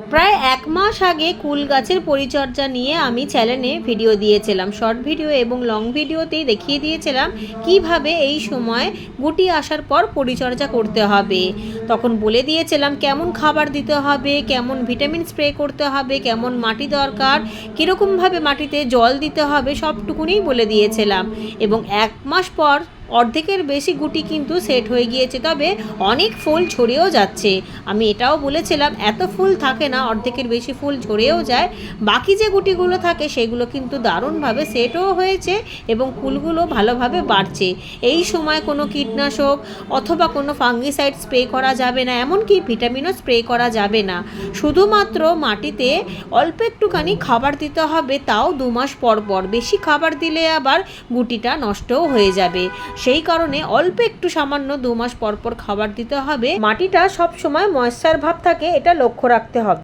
প্রায় ১ মাস আগে কুল গাছের পরিচর্যা নিয়ে আমি চ্যানেলে ভিডিও দিয়েছিলাম। শর্ট ভিডিও এবং লং ভিডিওতেই দেখিয়ে দিয়েছিলাম কিভাবে এই সময় গুটি আসার পর পরিচর্যা করতে হবে। তখন বলে দিয়েছিলাম কেমন খাবার দিতে হবে, কেমন ভিটামিন স্প্রে করতে হবে, কেমন মাটি দরকার, কীরকমভাবে মাটিতে জল দিতে হবে, সবটুকুনি বলে দিয়েছিলাম। এবং ১ মাস পর অর্ধেকের বেশি গুটি কিন্তু সেট হয়ে গিয়েছে, তবে অনেক ফুল ঝরেও যাচ্ছে। আমি এটাও বলেছিলাম এত ফুল থাকে না, অর্ধেকের বেশি ফুল ঝরেও যায়। বাকি যে গুটিগুলো থাকে সেগুলো কিন্তু দারুণভাবে সেটও হয়েছে এবং ফুলগুলো ভালোভাবে বাড়ছে। এই সময় কোনো কীটনাশক অথবা কোনো ফাঙ্গিসাইড স্প্রে করা যাবে না, এমনকি ভিটামিনও স্প্রে করা যাবে না। শুধুমাত্র মাটিতে অল্প একটুখানি খাবার দিতে হবে, তাও 2 মাস পর পর। বেশি খাবার দিলে আবার গুটিটা নষ্টও হয়ে যাবে। সেই কারণে অল্প একটু সামান্য 2 মাস পর পর খাবার দিতে হবে। মাটিটা সব সময় ময়েশ্চার ভাব থাকে, এটা লক্ষ্য রাখতে হবে।